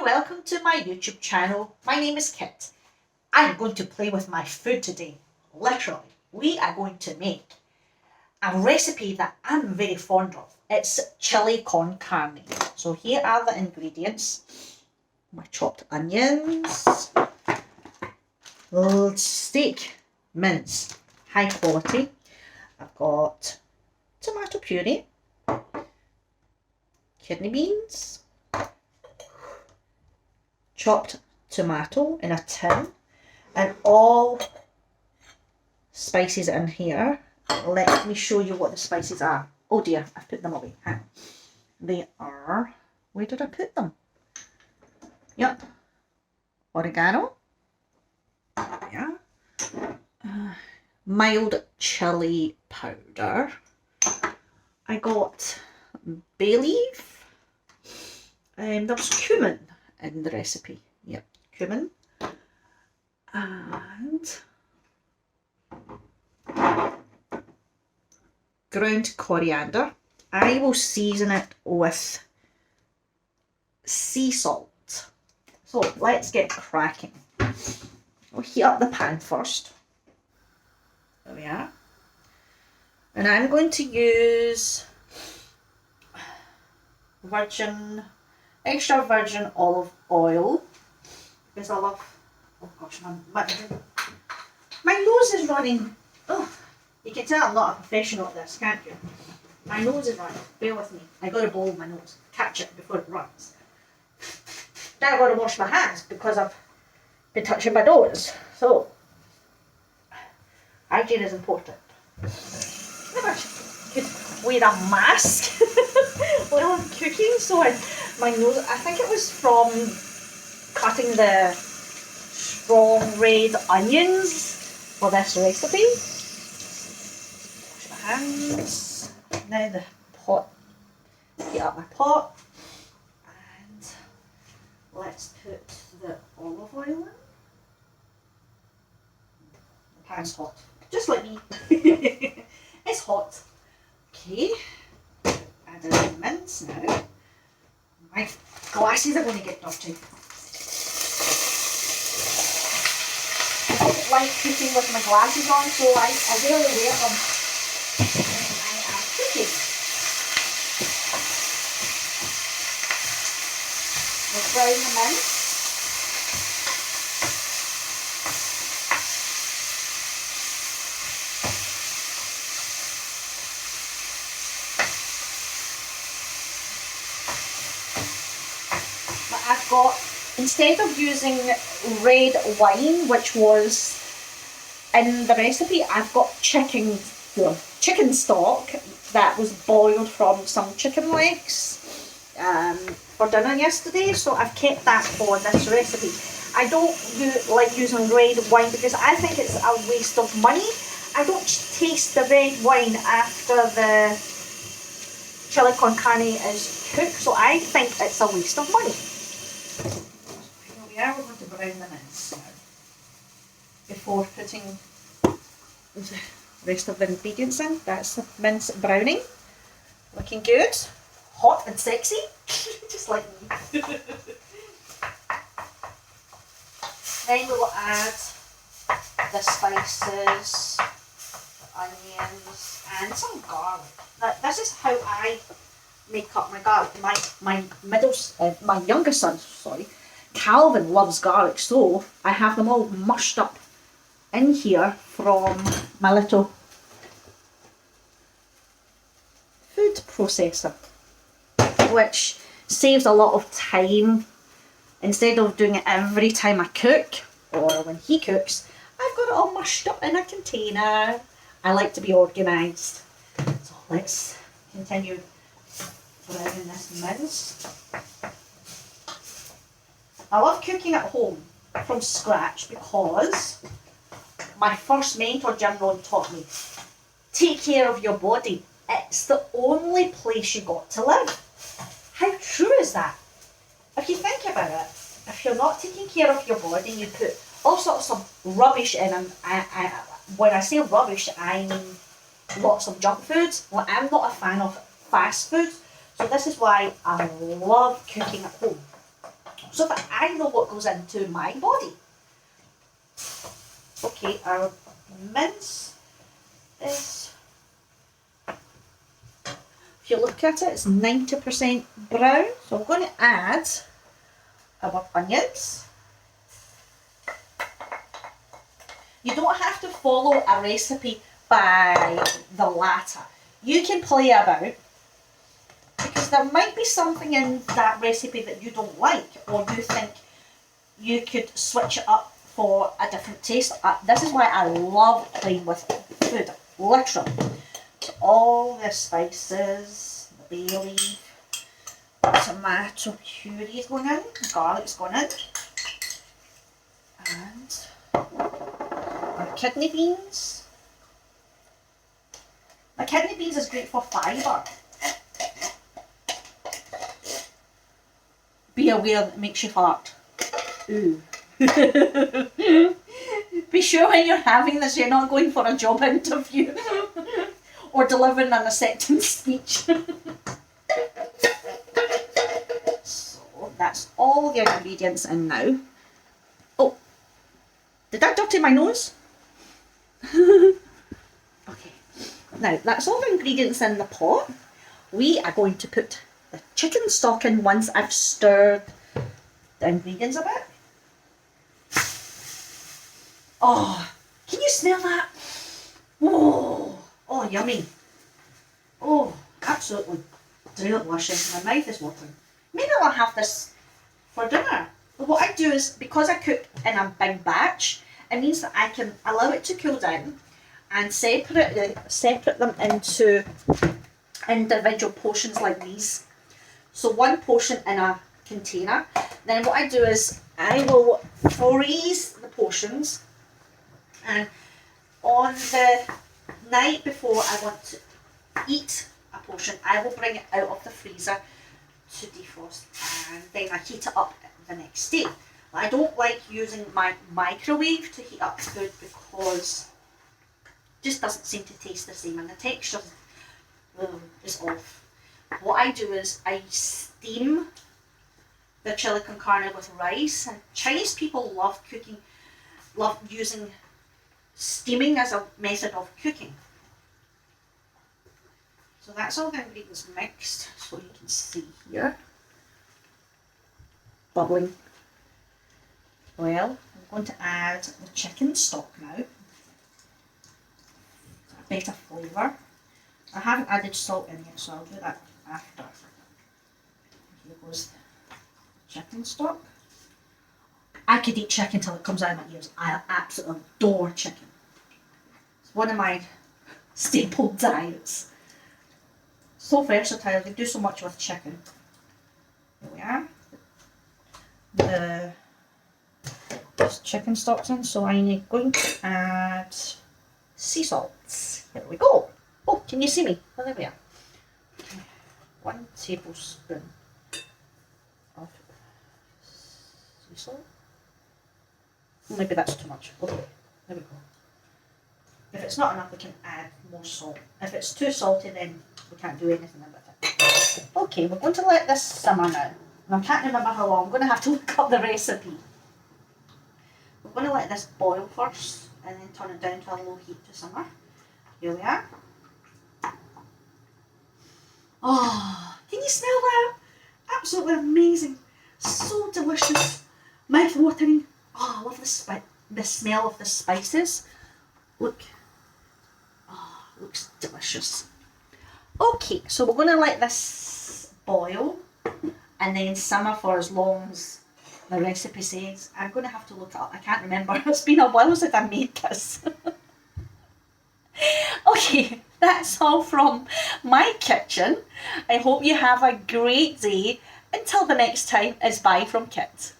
welcome to my YouTube channel. My name is Kit. I'm going to play with my food today. Literally, we are going to make a recipe that I'm very fond of. It's chili con carne. So here are the ingredients. My chopped onions, steak mince, high quality. I've got tomato puree, kidney beans, chopped tomato in a tin, and all spices in here. Let me show you what the spices are. Oh dear, I've put them away. They are, where did I put them? Yep, oregano, yeah, mild chili powder. I got bay leaf, and there was cumin in the recipe. Yep, cumin, and ground coriander. I will season it with sea salt. So let's get cracking. We'll heat up the pan first. There we are. And I'm going to use extra virgin olive oil, because I love, oh gosh, my nose is running. Oh, you can tell I'm not a professional at this, can't you? My nose is running. Bear with me. I got to blow my nose, catch it before it runs. Now I've got to wash my hands because I've been touching my nose. So, hygiene is important. Never could wear a mask while I'm cooking, so my nose, I think it was from cutting the strong red onions for this recipe. Wash my hands. Now the pot, heat up my pot, and let's put the olive oil in. The pan's hot, just like me. It's hot. Okay, add in the mince now. My glasses are going to get dirty. I don't like cooking with my glasses on, so I rarely wear them when I am cooking. We'll brown the mince. I've got, instead of using red wine, which was in the recipe, I've got chicken stock that was boiled from some chicken legs for dinner yesterday, so I've kept that for this recipe. I don't like using red wine because I think it's a waste of money. I don't taste the red wine after the chili con carne is cooked, so I think it's a waste of money. Here we are, we're going to brown the mince now before putting the rest of the ingredients in. That's the mince browning. Looking good, hot and sexy, just like me. Then we'll add the spices, the onions, and some garlic. Now, this is how I make up my garlic. My younger son, Calvin loves garlic, so I have them all mushed up in here from my little food processor, which saves a lot of time. Instead of doing it every time I cook or when he cooks, I've got it all mushed up in a container. I like to be organised. So let's continue browning this mince. I love cooking at home from scratch because my first mentor, Jim Ron, taught me, take care of your body. It's the only place you got to live. How true is that? If you think about it, if you're not taking care of your body, you put all sorts of rubbish in, and when I say rubbish, I mean lots of junk foods. Well, I'm not a fan of fast food, so this is why I love cooking at home. so that I know what goes into my body. Okay, our mince is, if you look at it, it's 90% brown. So I'm going to add our onions. You don't have to follow a recipe by the latter. You can play about, because there might be something in that recipe that you don't like, or you think you could switch it up for a different taste. This is why I love playing with food, literally. So all the spices, the bay leaf, tomato puree is going in, garlic is going in, and our kidney beans. My kidney beans is great for fibre. Be aware that it makes you fart. Ooh. Be sure when you're having this, you're not going for a job interview or delivering an acceptance speech. So that's all the ingredients in now. Oh, did I dirty my nose? Okay, now that's all the ingredients in the pot. We are going to put the chicken stock in once I've stirred the ingredients a bit. Oh, can you smell that? Oh, oh, yummy. Oh, absolutely delicious. My mouth is watering. Maybe I'll have this for dinner. But what I do is, because I cook in a big batch, it means that I can allow it to cool down and separate them into individual portions like these. So one portion in a container. Then what I do is I will freeze the portions, and on the night before I want to eat a portion, I will bring it out of the freezer to defrost, and then I heat it up the next day. I don't like using my microwave to heat up food because it just doesn't seem to taste the same, and the texture is off. What I do is I steam the chili con carne with rice, and Chinese people love using steaming as a method of cooking. So that's all the ingredients mixed, so you can see here. Bubbling. Well, I'm going to add the chicken stock now. A better flavour. I haven't added salt in yet, so I'll do that after. Here goes the chicken stock. I could eat chicken till it comes out of my ears. I absolutely adore chicken. It's one of my staple diets. So versatile, they do so much with chicken. Here we are. This chicken stock's in, so I'm going to add sea salts. Here we go. Oh, can you see me? Oh, there we are. 1 tablespoon of sea salt. Maybe that's too much. Okay, there we go. If it's not enough, we can add more salt. If it's too salty, then we can't do anything about it. Okay, we're going to let this simmer now. And I can't remember how long. I'm going to have to look up the recipe. We're going to let this boil first and then turn it down to a low heat to simmer. Here we are. Oh, can you smell that? Absolutely amazing. So delicious. Mouth watering. Oh, I love the smell of the spices. Look. Oh, looks delicious. Okay, so we're going to let this boil and then simmer for as long as the recipe says. I'm going to have to look it up. I can't remember. It's been a while since I made this. Okay, that's all from my kitchen. I hope you have a great day. Until the next time, it's bye from Kit.